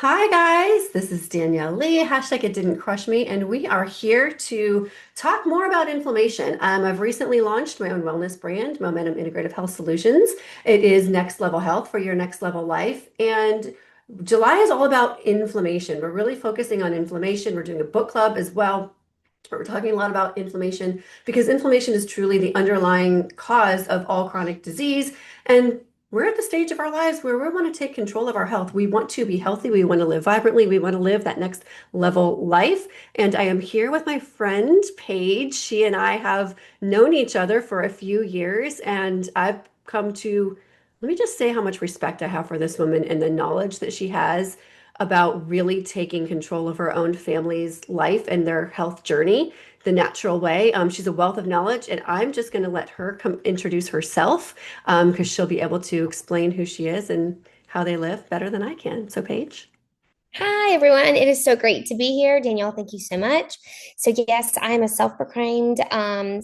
Hi guys, this is Danielle Lea, hashtag it didn't crush me, and we are here to talk more about inflammation. I've recently launched my own wellness brand, Momentum Integrative Health Solutions. It is next level health for your next level life. And July is all about inflammation. We're really focusing on inflammation. We're doing a book club as well. We're talking a lot about inflammation because inflammation is truly the underlying cause of all chronic disease. And we're at the stage of our lives where we want to take control of our health. We want to be healthy. We want to live vibrantly. We want to live that next level life. And I am here with my friend Paige. She and I have known each other for a few years, and I've come to, let me just say how much respect I have for this woman and the knowledge that she has about really taking control of her own family's life and their health journey the natural way. She's a wealth of knowledge, and I'm just going to let her come introduce herself because she'll be able to explain who she is and how they live better than I can. So, Paige. Hi, everyone. It is so great to be here. Danielle, thank you so much. So, yes, I'm a self-proclaimed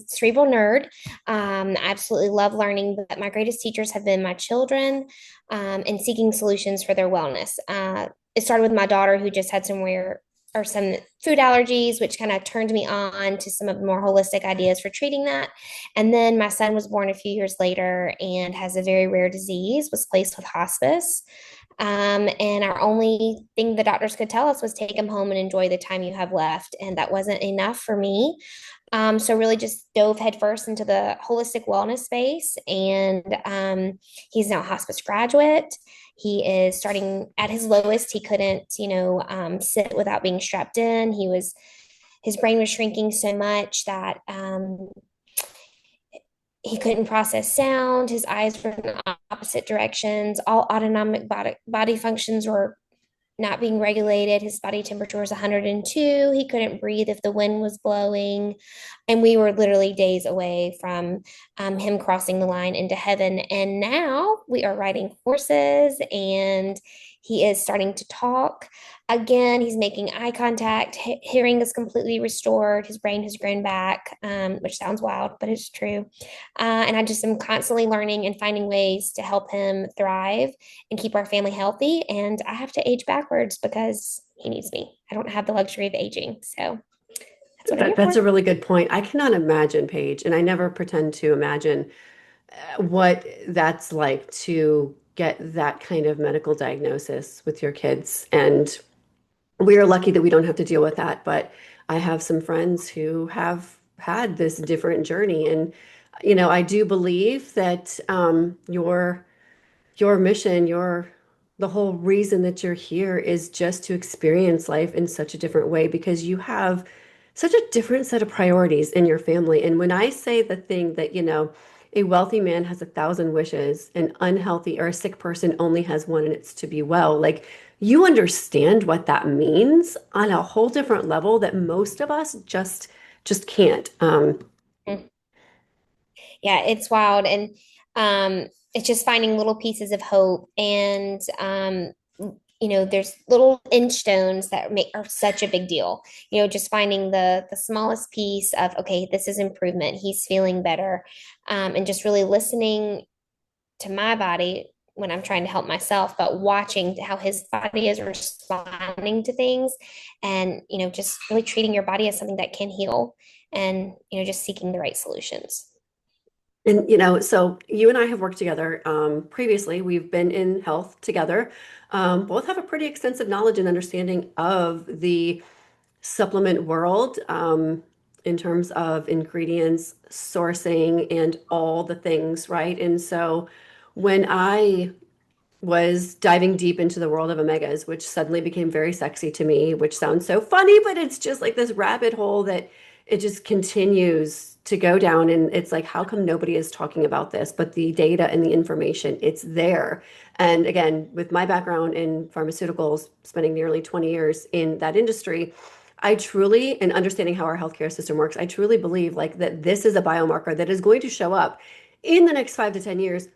cerebral nerd. I absolutely love learning, but my greatest teachers have been my children and seeking solutions for their wellness. It started with my daughter, who just had some food allergies, which kind of turned me on to some of the more holistic ideas for treating that. And then my son was born a few years later and has a very rare disease, was placed with hospice. And our only thing the doctors could tell us was take him home and enjoy the time you have left. And that wasn't enough for me. So really just dove headfirst into the holistic wellness space. And he's now a hospice graduate. He is starting at his lowest. He couldn't, sit without being strapped in. His brain was shrinking so much that he couldn't process sound. His eyes were in opposite directions. All autonomic body functions were not being regulated. His body temperature was 102. He couldn't breathe if the wind was blowing. And we were literally days away from him crossing the line into heaven. And now we are riding horses and he is starting to talk. Again, he's making eye contact. Hearing is completely restored. His brain has grown back, which sounds wild, but it's true. And I just am constantly learning and finding ways to help him thrive and keep our family healthy. And I have to age backwards because he needs me. I don't have the luxury of aging. So that's what I'm here That's for. a really good point. I cannot imagine, Paige, and I never pretend to imagine what that's like to get that kind of medical diagnosis with your kids. And we are lucky that we don't have to deal with that. But I have some friends who have had this different journey. And, I do believe that your mission, the whole reason that you're here is just to experience life in such a different way because you have such a different set of priorities in your family. And when I say the thing that, a wealthy man has 1,000 wishes, an unhealthy or a sick person only has one, and it's to be well. Like you understand what that means on a whole different level that most of us just can't. Yeah, it's wild. And it's just finding little pieces of hope. And, there's little inch stones that are such a big deal. Just finding the smallest piece of, okay, this is improvement. He's feeling better. And just really listening to my body when I'm trying to help myself, but watching how his body is responding to things and, just really treating your body as something that can heal and, just seeking the right solutions. And so you and I have worked together previously. We've been in health together. Both have a pretty extensive knowledge and understanding of the supplement world in terms of ingredients, sourcing, and all the things, right? And so when I was diving deep into the world of omegas, which suddenly became very sexy to me, which sounds so funny, but it's just like this rabbit hole that it just continues to go down. And it's like, how come nobody is talking about this? But the data and the information, it's there. And again, with my background in pharmaceuticals, spending nearly 20 years in that industry, I truly, and understanding how our healthcare system works, I truly believe like that this is a biomarker that is going to show up in the next 5 to 10 years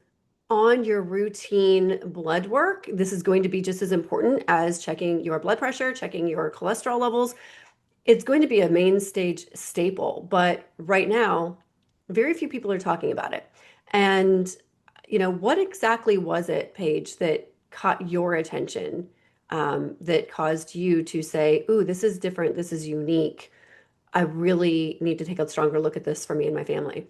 on your routine blood work. This is going to be just as important as checking your blood pressure, checking your cholesterol levels. It's going to be a main stage staple, but right now, very few people are talking about it. And, what exactly was it, Paige, that caught your attention that caused you to say, "Ooh, this is different. This is unique. I really need to take a stronger look at this for me and my family."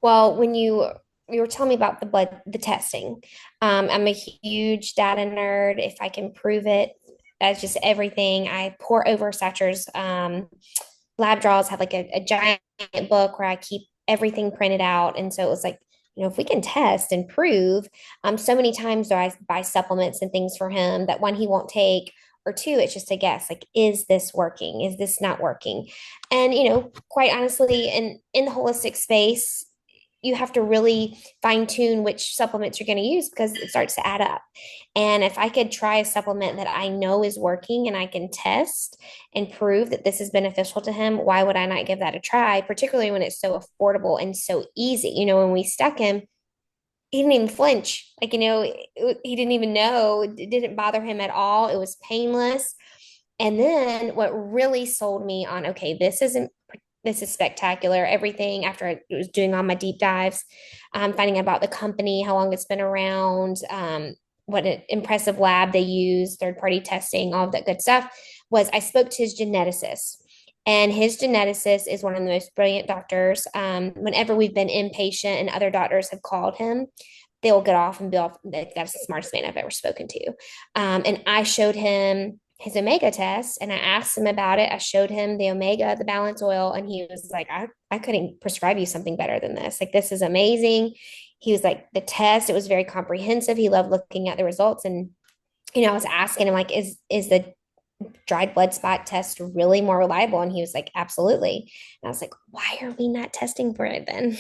Well, when you were telling me about the testing, I'm a huge data nerd. If I can prove it, that's just everything. I pour over Satcher's lab draws, have like a giant book where I keep everything printed out. And so it was like, if we can test and prove, so many times do I buy supplements and things for him that one, he won't take, or two, it's just a guess, like, is this working? Is this not working? And, quite honestly, in the holistic space, you have to really fine tune which supplements you're going to use because it starts to add up. And if I could try a supplement that I know is working and I can test and prove that this is beneficial to him, why would I not give that a try? Particularly when it's so affordable and so easy. When we stuck him, he didn't even flinch. Like, he didn't even know. It didn't bother him at all. It was painless. And then what really sold me on, okay, this is spectacular. Everything after I was doing all my deep dives, finding out about the company, how long it's been around, what an impressive lab they use, third party testing, all of that good stuff, was I spoke to his geneticist. And his geneticist is one of the most brilliant doctors. Whenever we've been inpatient and other doctors have called him, they'll get off and be off. That's the smartest man I've ever spoken to. And I showed him his omega test and I asked him about it. I showed him the omega, the balance oil, and he was like, I couldn't prescribe you something better than this. Like, this is amazing. He was like, the test, it was very comprehensive. He loved looking at the results. And, I was asking him, like, is the dried blood spot test really more reliable? And he was like, absolutely. And I was like, why are we not testing for it then?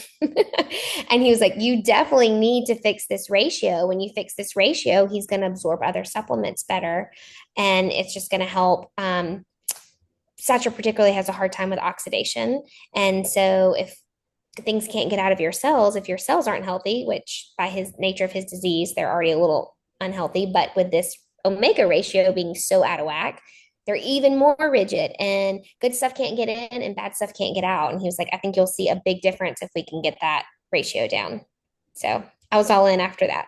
And he was like, you definitely need to fix this ratio. When you fix this ratio, he's going to absorb other supplements better. And it's just going to help. Satcher particularly has a hard time with oxidation. And so if things can't get out of your cells, if your cells aren't healthy, which by his nature of his disease, they're already a little unhealthy, but with this omega ratio being so out of whack, they're even more rigid and good stuff can't get in and bad stuff can't get out. And he was like, I think you'll see a big difference if we can get that ratio down. So I was all in after that.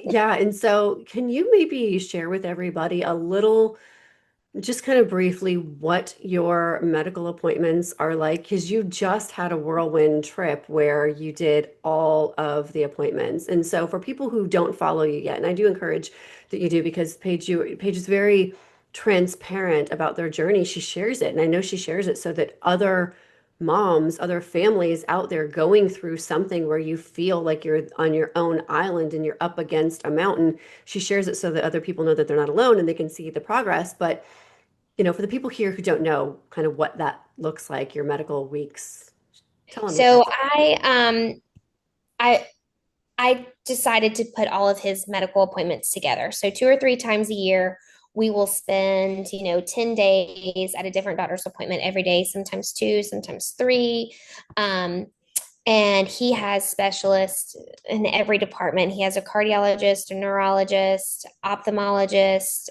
Yeah, and so can you maybe share with everybody a little, just kind of briefly, what your medical appointments are like? Because you just had a whirlwind trip where you did all of the appointments. And so for people who don't follow you yet, and I do encourage that you do, because Paige is very transparent about their journey. She shares it, and I know she shares it so that other moms, other families out there going through something where you feel like you're on your own island and you're up against a mountain. She shares it so that other people know that they're not alone and they can see the progress. But for the people here who don't know kind of what that looks like, your medical weeks, tell them what So that's like. I I decided to put all of his medical appointments together. So 2 or 3 times a year, we will spend, 10 days at a different doctor's appointment every day, sometimes two, sometimes three. Um, and he has specialists in every department. He has a cardiologist, a neurologist, ophthalmologist,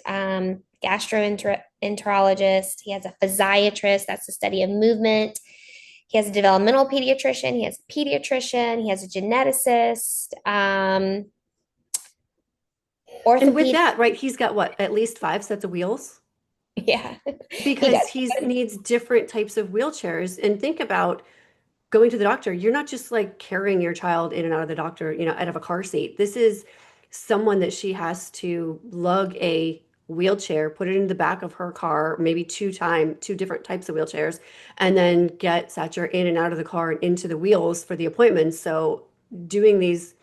gastroenterologist. He has a physiatrist, that's the study of movement. He has a developmental pediatrician. He has a pediatrician. He has a geneticist, And with orthopedic. that, right, he's got what, at least 5 sets of wheels? Yeah, he Because does. he needs different types of wheelchairs. And think about going to the doctor. You're not just like carrying your child in and out of the doctor, out of a car seat. This is someone that she has to lug a wheelchair, put it in the back of her car, maybe two different types of wheelchairs, and then get Satcher in and out of the car and into the wheels for the appointments. So doing these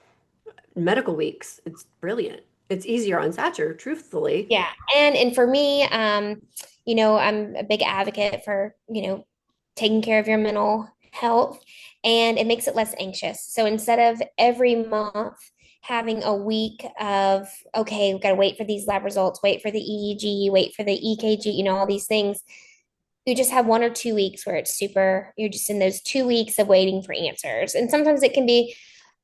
medical weeks, it's brilliant. It's easier on Satcher, truthfully. Yeah. And for me, I'm a big advocate for, taking care of your mental health, and it makes it less anxious. So instead of every month having a week of, okay, we've got to wait for these lab results, wait for the EEG, wait for the EKG, all these things, you just have 1 or 2 weeks where you're just in those 2 weeks of waiting for answers. And sometimes it can be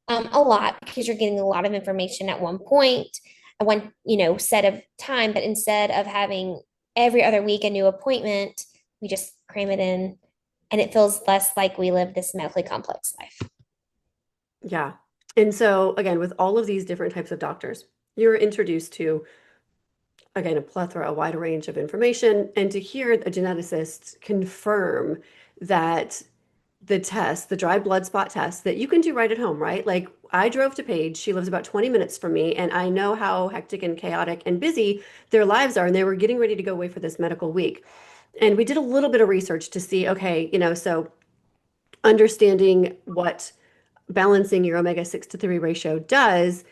a lot because you're getting a lot of information at one point, at one, set of time. But instead of having every other week a new appointment, we just cram it in and it feels less like we live this medically complex life. Yeah. And so again, with all of these different types of doctors, you're introduced to again, a plethora, a wide range of information, and to hear a geneticist confirm that the test, the dry blood spot test that you can do right at home, right? Like I drove to Paige, she lives about 20 minutes from me, and I know how hectic and chaotic and busy their lives are. And they were getting ready to go away for this medical week. And we did a little bit of research to see, okay, so understanding what balancing your omega-6 to 3 ratio does,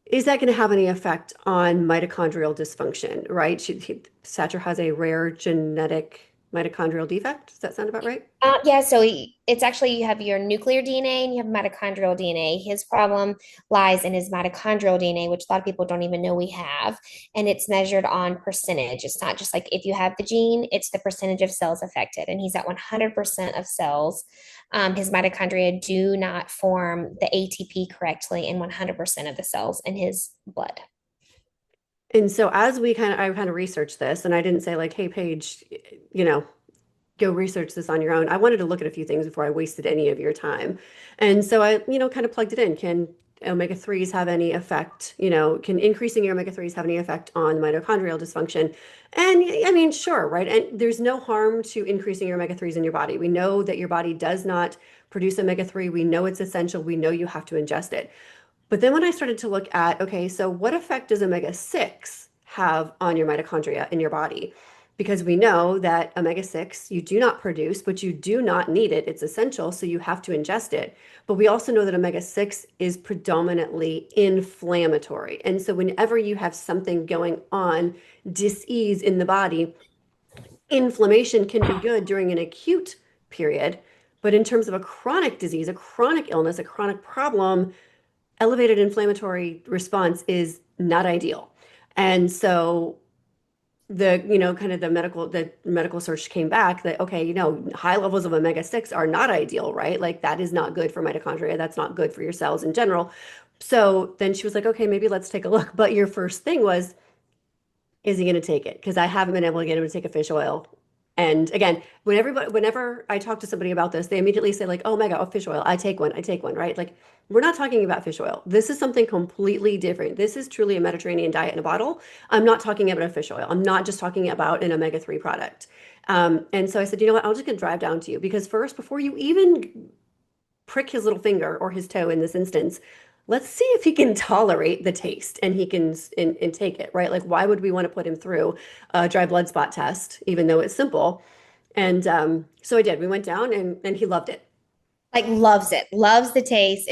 is that going to have any effect on mitochondrial dysfunction, right? Sacher has a rare genetic mitochondrial defect. Does that sound about right? Yeah, so it's actually you have your nuclear DNA and you have mitochondrial DNA. His problem lies in his mitochondrial DNA, which a lot of people don't even know we have, and it's measured on percentage. It's not just like if you have the gene, it's the percentage of cells affected, and he's at 100% of cells. His mitochondria do not form the ATP correctly in 100% of the cells in his blood. And so as I kind of researched this, and I didn't say like, hey, Paige, you know, go research this on your own. I wanted to look at a few things before I wasted any of your time. And so I, kind of plugged it in. Can omega-3s have any effect? Can increasing your omega-3s have any effect on mitochondrial dysfunction? And I mean, sure, right? And there's no harm to increasing your omega-3s in your body. We know that your body does not produce omega-3. We know it's essential. We know you have to ingest it. But then when I started to look at, okay, so what effect does omega-6 have on your mitochondria in your body? Because we know that omega-6 you do not produce, but you do not need it. It's essential, so you have to ingest it. But we also know that omega-6 is predominantly inflammatory. And so whenever you have something going on, dis-ease in the body, inflammation can be good during an acute period. But in terms of a chronic disease, a chronic illness, a chronic problem, elevated inflammatory response is not ideal. And so kind of the medical search came back that, okay, high levels of omega-6 are not ideal, right? Like that is not good for mitochondria. That's not good for your cells in general. So then she was like, okay, maybe let's take a look. But your first thing was, is he going to take it? Because I haven't been able to get him to take a fish oil. And again, whenever I talk to somebody about this, they immediately say like, "Oh my God, oh, fish oil! I take one, right?" Like, we're not talking about fish oil. This is something completely different. This is truly a Mediterranean diet in a bottle. I'm not talking about a fish oil. I'm not just talking about an omega-3 product. And so I said, you know what? I'm just gonna drive down to you because first, before you even prick his little finger or his toe in this instance, let's see if he can tolerate the taste and he can and take it, right? Like, why would we want to put him through a dry blood spot test, even though it's simple? And so I did. We went down and he loved it. Like loves it, loves the taste.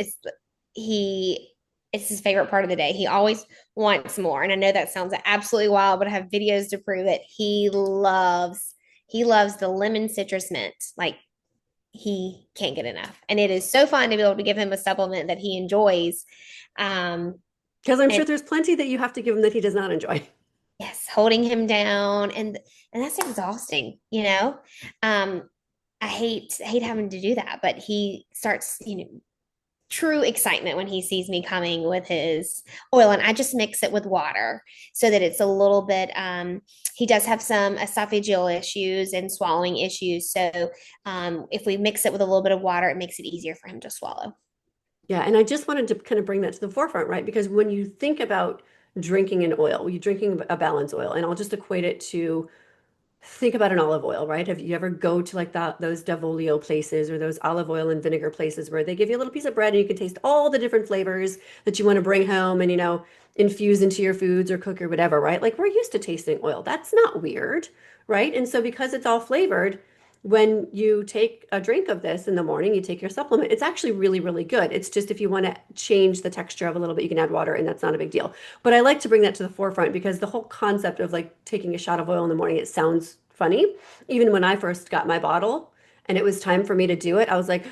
He it's his favorite part of the day. He always wants more. And I know that sounds absolutely wild, but I have videos to prove it. He loves the lemon citrus mint. Like he can't get enough. And it is so fun to be able to give him a supplement that he enjoys. Because I'm And sure there's plenty that you have to give him that he does not enjoy. yes, holding him down and that's exhausting, you know. I hate having to do that, but he starts, true excitement when he sees me coming with his oil, and I just mix it with water so that it's a little bit he does have some esophageal issues and swallowing issues, so if we mix it with a little bit of water it makes it easier for him to swallow. Yeah, and I just wanted to kind of bring that to the forefront, right? Because when you think about drinking an oil, you're drinking a balanced oil, and I'll just equate it to think about an olive oil, right? Have you ever go to like those Davolio places or those olive oil and vinegar places where they give you a little piece of bread and you can taste all the different flavors that you want to bring home and infuse into your foods or cook or whatever, right? Like we're used to tasting oil. That's not weird, right? And so because it's all flavored, when you take a drink of this in the morning, you take your supplement, it's actually really, really good. It's just if you want to change the texture of a little bit, you can add water and that's not a big deal. But I like to bring that to the forefront because the whole concept of like taking a shot of oil in the morning, it sounds funny. Even when I first got my bottle and it was time for me to do it, I was like,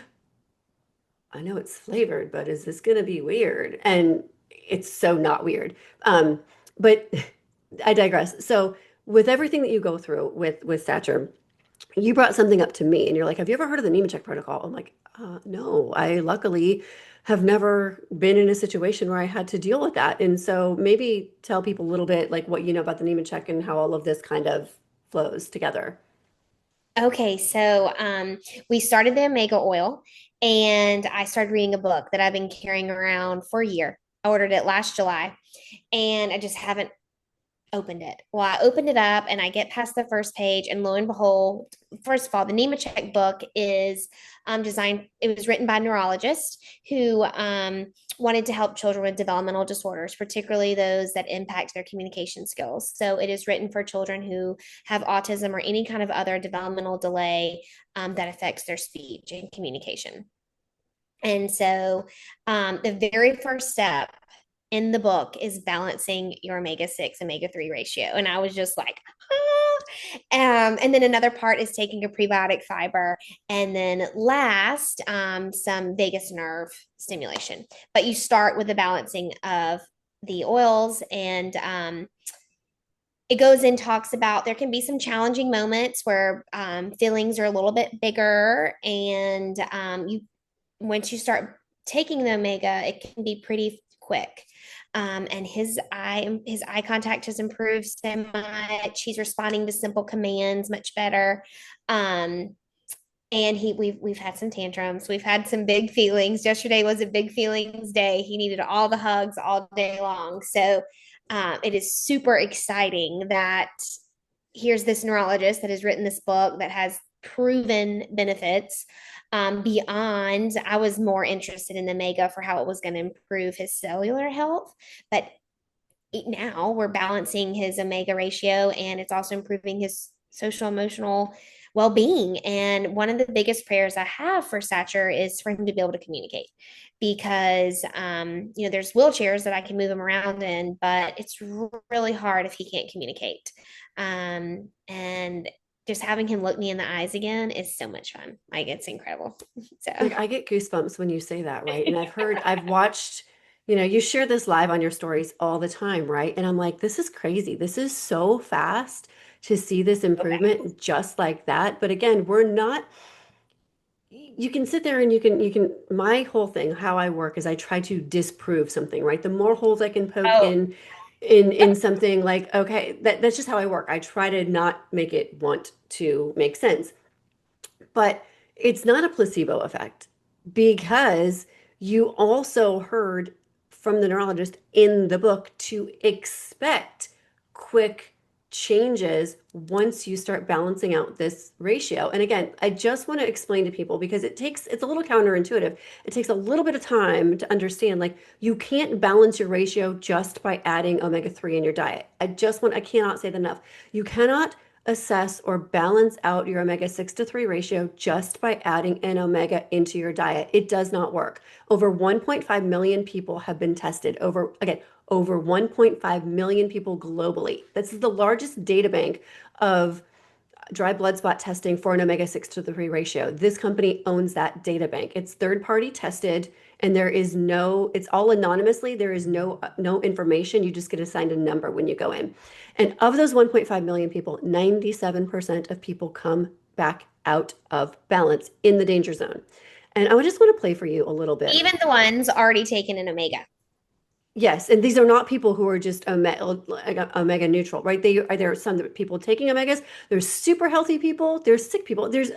I know it's flavored, but is this going to be weird? And it's so not weird. But I digress. So with everything that you go through with Sacher, you brought something up to me and you're like, have you ever heard of the Nemechek Protocol? I'm like, no, I luckily have never been in a situation where I had to deal with that. And so maybe tell people a little bit like what you know about the Nemechek and how all of this kind of flows together. Okay, so we started the omega oil and I started reading a book that I've been carrying around for a year. I ordered it last July and I just haven't opened it. Well, I opened it up and I get past the first page, and lo and behold, first of all, the Nemechek book is designed, it was written by a neurologist who wanted to help children with developmental disorders, particularly those that impact their communication skills. So it is written for children who have autism or any kind of other developmental delay that affects their speech and communication. And so the very first step in the book is balancing your omega-6 omega-3 ratio. And I was just like, ah. And then another part is taking a prebiotic fiber. And then last, some vagus nerve stimulation. But you start with the balancing of the oils, and it goes in, talks about there can be some challenging moments where feelings are a little bit bigger, and you once you start taking the omega, it can be pretty quick. And his eye contact has improved so much. He's responding to simple commands much better. Um, and we've had some tantrums. We've had some big feelings. Yesterday was a big feelings day. He needed all the hugs all day long. So it is super exciting that here's this neurologist that has written this book that has proven benefits beyond. I was more interested in the omega for how it was going to improve his cellular health, but now we're balancing his omega ratio, and it's also improving his social emotional well-being. And one of the biggest prayers I have for Satcher is for him to be able to communicate, because there's wheelchairs that I can move him around in, but it's really hard if he can't communicate. And just having him look me in the eyes again is so much fun. Like, it's incredible. So Like I get goosebumps when you say that, right? And I've watched, you share this live on your stories all the time, right? And I'm like, this is crazy. This is so fast to see this improvement just like that. But again, we're not, you can sit there and my whole thing, how I work is I try to disprove something, right? The more holes I can poke oh, in something, like, okay, that's just how I work. I try to not make it want to make sense. But it's not a placebo effect, because you also heard from the neurologist in the book to expect quick changes once you start balancing out this ratio. And again, I just want to explain to people, because it's a little counterintuitive. It takes a little bit of time to understand, like, you can't balance your ratio just by adding omega-3 in your diet. I cannot say that enough. You cannot assess or balance out your omega-6 to 3 ratio just by adding an omega into your diet. It does not work. Over 1.5 million people have been tested. Over 1.5 million people globally. This is the largest data bank of dry blood spot testing for an omega-6 to the 3 ratio. This company owns that data bank. It's third party tested, and it's all anonymously. There is no information. You just get assigned a number when you go in. And of those 1.5 million people, 97% of people come back out of balance in the danger zone. And I just want to play for you a little bit. even the ones already taken an omega. Yes, and these are not people who are just omega neutral, right? There are some people taking omegas. There's super healthy people. There's sick people. There's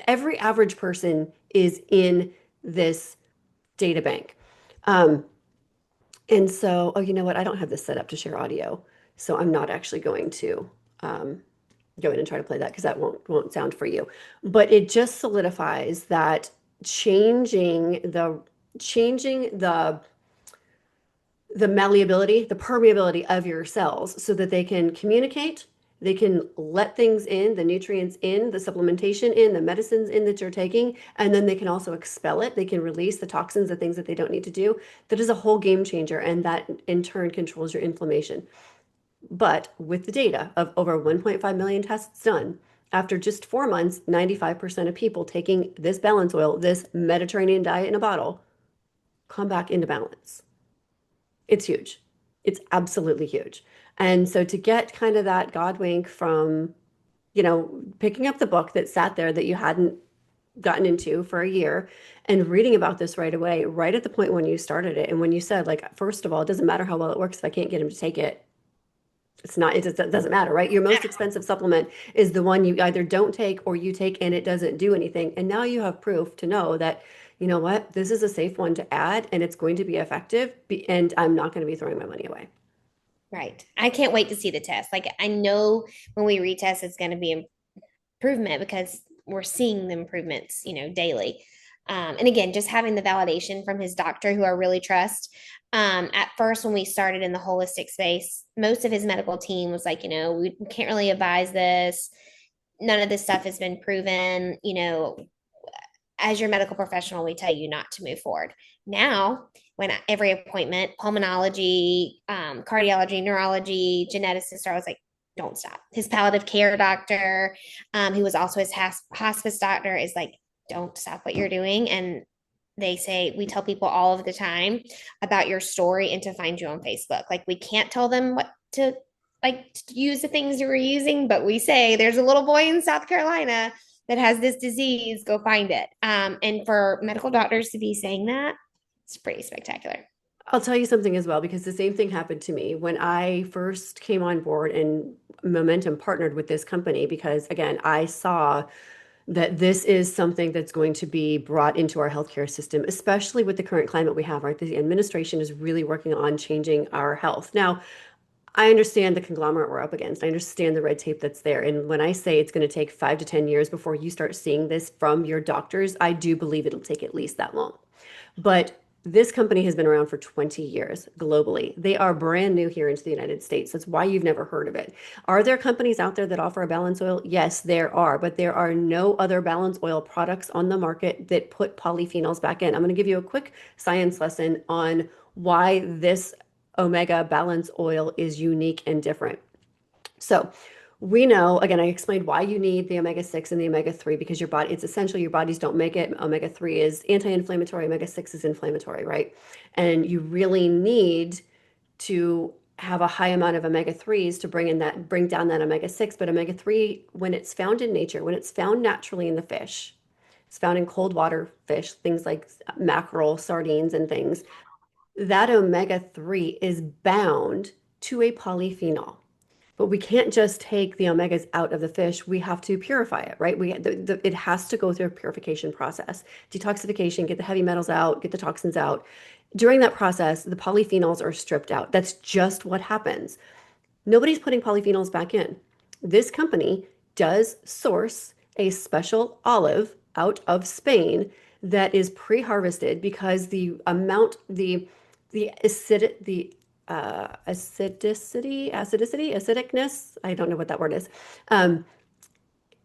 every average person is in this data bank. Um, and so, oh, you know what? I don't have this set up to share audio, so I'm not actually going to go in and try to play that, because that won't sound for you. But it just solidifies that changing the malleability, the permeability of your cells, so that they can communicate, they can let things in, the nutrients in, the supplementation in, the medicines in that you're taking, and then they can also expel it. They can release the toxins, the things that they don't need to do. That is a whole game changer, and that in turn controls your inflammation. But with the data of over 1.5 million tests done, after just 4 months, 95% of people taking this balance oil, this Mediterranean diet in a bottle, come back into balance. It's huge. It's absolutely huge. And so to get kind of that God wink from, picking up the book that sat there that you hadn't gotten into for a year, and reading about this right away, right at the point when you started it. And when you said, like, first of all, it doesn't matter how well it works if I can't get him to take it. It doesn't matter, right? Your most expensive supplement is the one you either don't take or you take and it doesn't do anything. And now you have proof to know that, you know what, this is a safe one to add and it's going to be effective, and I'm not going to be throwing my money away. Right. I can't wait to see the test. Like I know when we retest, it's going to be improvement because we're seeing the improvements, daily. And again, just having the validation from his doctor, who I really trust. At first, when we started in the holistic space, most of his medical team was like, we can't really advise this. None of this stuff has been proven. As your medical professional, we tell you not to move forward. Now, when every appointment, pulmonology, cardiology, neurology, geneticist, I was like, don't stop. His palliative care doctor, who was also his hospice doctor, is like, don't stop what you're doing. And they say, we tell people all of the time about your story and to find you on Facebook. Like, we can't tell them what to use the things you were using, but we say there's a little boy in South Carolina that has this disease, go find it. And for medical doctors to be saying that, it's pretty spectacular. I'll tell you something as well, because the same thing happened to me when I first came on board and Momentum partnered with this company because, again, I saw that this is something that's going to be brought into our healthcare system, especially with the current climate we have, right? The administration is really working on changing our health. Now, I understand the conglomerate we're up against. I understand the red tape that's there. And when I say it's going to take 5 to 10 years before you start seeing this from your doctors, I do believe it'll take at least that long. But this company has been around for 20 years globally. They are brand new here into the United States. That's why you've never heard of it. Are there companies out there that offer a balance oil? Yes, there are, but there are no other balance oil products on the market that put polyphenols back in. I'm going to give you a quick science lesson on why this omega balance oil is unique and different. So we know, again, I explained why you need the omega-6 and the omega-3 because your body, it's essential, your bodies don't make it. Omega-3 is anti-inflammatory, omega-6 is inflammatory, right? And you really need to have a high amount of omega-3s to bring down that omega-6. But omega-3, when it's found in nature, when it's found naturally in the fish, it's found in cold water fish, things like mackerel, sardines, and things, that omega-3 is bound to a polyphenol. But we can't just take the omegas out of the fish. We have to purify it, right? It has to go through a purification process, detoxification, get the heavy metals out, get the toxins out. During that process, the polyphenols are stripped out. That's just what happens. Nobody's putting polyphenols back in. This company does source a special olive out of Spain that is pre-harvested because the acidicness, I don't know what that word is. Um,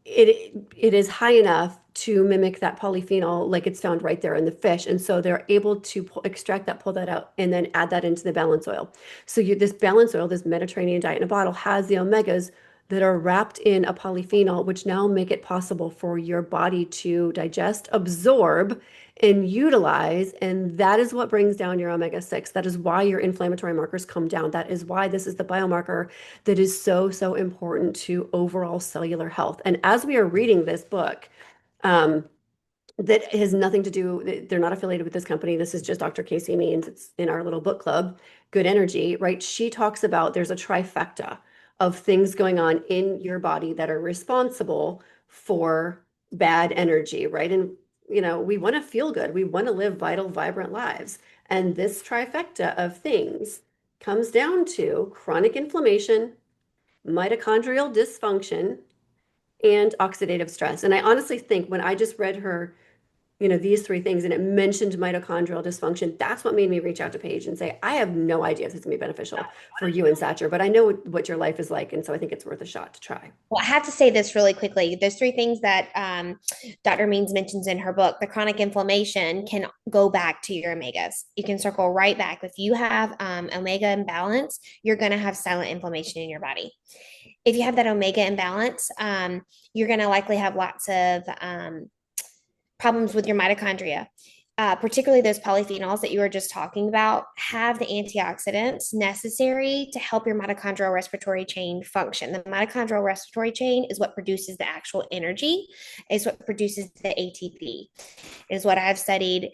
it is high enough to mimic that polyphenol like it's found right there in the fish. And so they're able to extract that, pull that out, and then add that into the balance oil. So this balance oil, this Mediterranean diet in a bottle, has the omegas that are wrapped in a polyphenol, which now make it possible for your body to digest, absorb, and utilize. And that is what brings down your omega-6. That is why your inflammatory markers come down. That is why this is the biomarker that is so, so important to overall cellular health. And as we are reading this book, um, that has nothing to do, they're not affiliated with this company. This is just Dr. Casey Means. It's in our little book club, Good Energy, right? She talks about there's a trifecta of things going on in your body that are responsible for bad energy, right? And, we want to feel good. We want to live vital, vibrant lives. And this trifecta of things comes down to chronic inflammation, mitochondrial dysfunction, and oxidative stress. And I honestly think when I just read her, these three things and it mentioned mitochondrial dysfunction, that's what made me reach out to Paige and say, I have no idea if it's gonna be beneficial for you and Satcher, but I know what your life is like. And so I think it's worth a shot to try. Well, I have to say this really quickly. Those three things that Dr. Means mentions in her book, the chronic inflammation can go back to your omegas. You can circle right back. If you have omega imbalance, you're going to have silent inflammation in your body. If you have that omega imbalance, you're going to likely have lots of problems with your mitochondria. Particularly those polyphenols that you were just talking about, have the antioxidants necessary to help your mitochondrial respiratory chain function. The mitochondrial respiratory chain is what produces the actual energy, is what produces the ATP, is what I've studied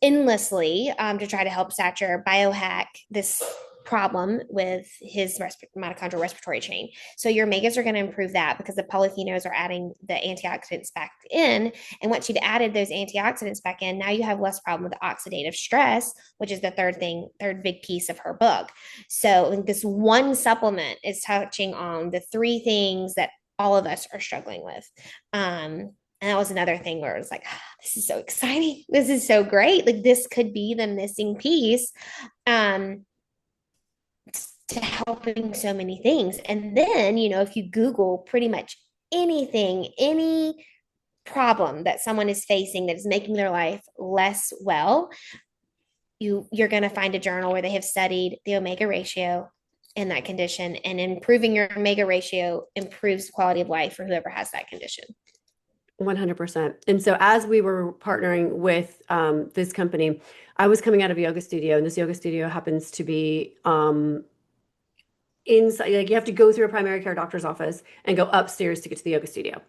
endlessly to try to help Satcher biohack this problem with his mitochondrial respiratory chain. So your omegas are going to improve that because the polyphenols are adding the antioxidants back in. And once you've added those antioxidants back in, now you have less problem with oxidative stress, which is the third big piece of her book. So this one supplement is touching on the three things that all of us are struggling with. And that was another thing where it was like, this is so exciting. This is so great. Like this could be the missing piece um, to helping so many things. And then, if you Google pretty much anything, any problem that someone is facing that is making their life less well, you're going to find a journal where they have studied the omega ratio in that condition, and improving your omega ratio improves quality of life for whoever has that condition. 100%. And so as we were partnering with this company, I was coming out of a yoga studio, and this yoga studio happens to be inside, like you have to go through a primary care doctor's office and go upstairs to get to the yoga studio.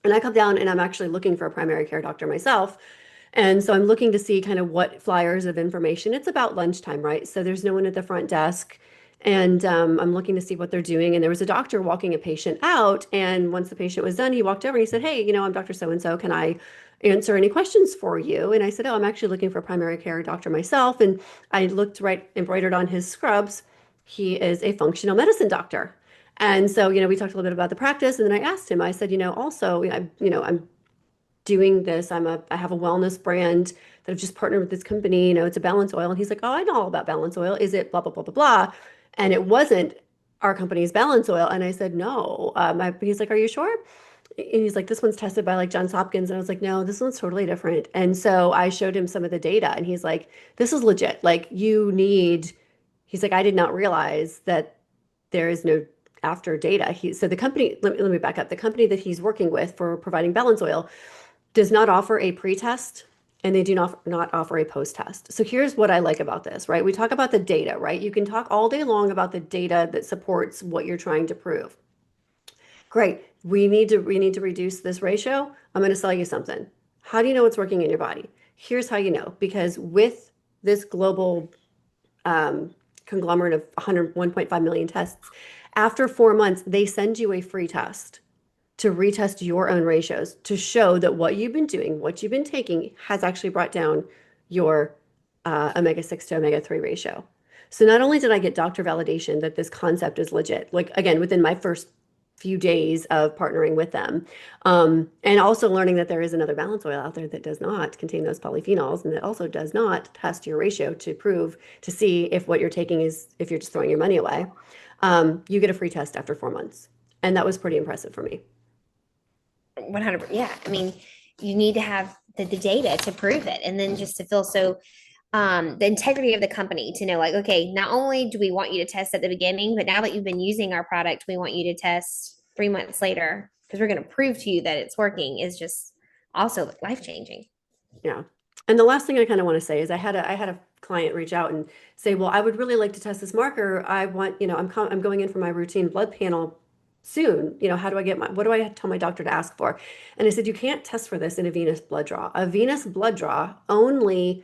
And I come down and I'm actually looking for a primary care doctor myself. And so I'm looking to see kind of what flyers of information. It's about lunchtime, right? So there's no one at the front desk. And I'm looking to see what they're doing. And there was a doctor walking a patient out. And once the patient was done, he walked over and he said, "Hey, I'm Dr. So-and-so. Can I answer any questions for you?" And I said, "Oh, I'm actually looking for a primary care doctor myself." And I looked right embroidered on his scrubs. He is a functional medicine doctor. And so, we talked a little bit about the practice. And then I asked him, I said, also, I'm doing this. I have a wellness brand that I've just partnered with this company. It's a balance oil. And he's like, "Oh, I know all about balance oil. Is it blah, blah, blah, blah, blah?" And it wasn't our company's balance oil. And I said, "No." He's like, "Are you sure?" And he's like, "This one's tested by like Johns Hopkins." And I was like, "No, this one's totally different." And so I showed him some of the data and he's like, "This is legit. Like he's like, "I did not realize that there is no after data." So the company, let me back up. The company that he's working with for providing balance oil does not offer a pre-test, and they do not offer a post-test. So here's what I like about this, right? We talk about the data, right? You can talk all day long about the data that supports what you're trying to prove. Great. We need to reduce this ratio. I'm going to sell you something. How do you know it's working in your body? Here's how you know, because with this global conglomerate of 101.5 million tests, after 4 months, they send you a free test to retest your own ratios to show that what you've been doing, what you've been taking has actually brought down your omega-6 to omega-3 ratio. So not only did I get doctor validation that this concept is legit, like again, within my first few days of partnering with them, and also learning that there is another balance oil out there that does not contain those polyphenols and that also does not test your ratio to see if what you're taking is, if you're just throwing your money away. You get a free test after 4 months. And that was pretty impressive for me. 100%. Yeah. I mean, you need to have the data to prove it. And then just to feel so, the integrity of the company to know, like, okay, not only do we want you to test at the beginning, but now that you've been using our product, we want you to test 3 months later because we're going to prove to you that it's working is just also life changing. Yeah. And the last thing I kind of want to say is I had a client reach out and say, "Well, I would really like to test this marker. I want, I'm going in for my routine blood panel soon. How do I what do I tell my doctor to ask for?" And I said, "You can't test for this in a venous blood draw. A venous blood draw only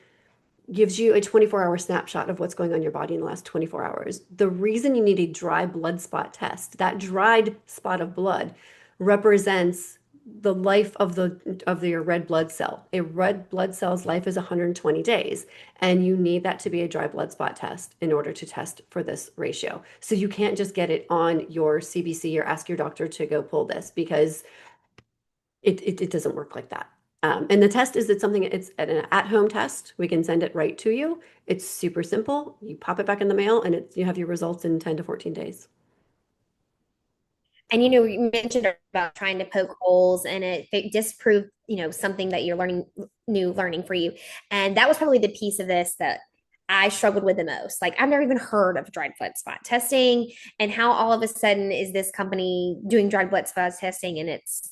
gives you a 24-hour snapshot of what's going on in your body in the last 24 hours. The reason you need a dry blood spot test, that dried spot of blood represents the life of your red blood cell. A red blood cell's life is 120 days, and you need that to be a dry blood spot test in order to test for this ratio. So you can't just get it on your CBC or ask your doctor to go pull this because it doesn't work like that. And the test is it's an at-home test. We can send it right to you. It's super simple. You pop it back in the mail and you have your results in 10 to 14 days. And you mentioned about trying to poke holes and it disproved, something that you're learning for you. And that was probably the piece of this that I struggled with the most. Like I've never even heard of dried blood spot testing, and how all of a sudden is this company doing dried blood spot testing and it's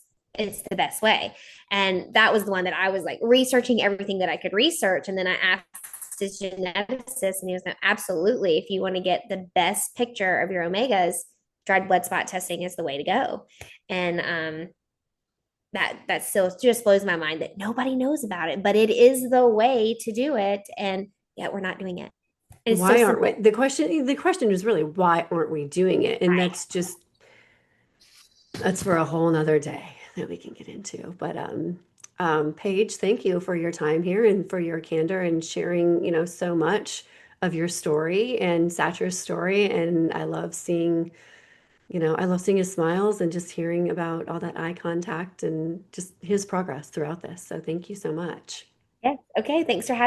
the best way. And that was the one that I was like researching everything that I could research. And then I asked his geneticist and he was like, absolutely. If you want to get the best picture of your omegas, dried blood spot testing is the way to go. And that still just blows my mind that nobody knows about it, but it is the way to do it. And yet we're not doing it. It is so Why aren't we? simple. The question is really why aren't we doing it? And that's for a whole nother day that we can get into. But Paige, thank you for your time here and for your candor and sharing, so much of your story and Satra's story. And I love seeing his smiles and just hearing about all that eye contact and just his progress throughout this. So thank you so much. Yes. Okay. Thanks for having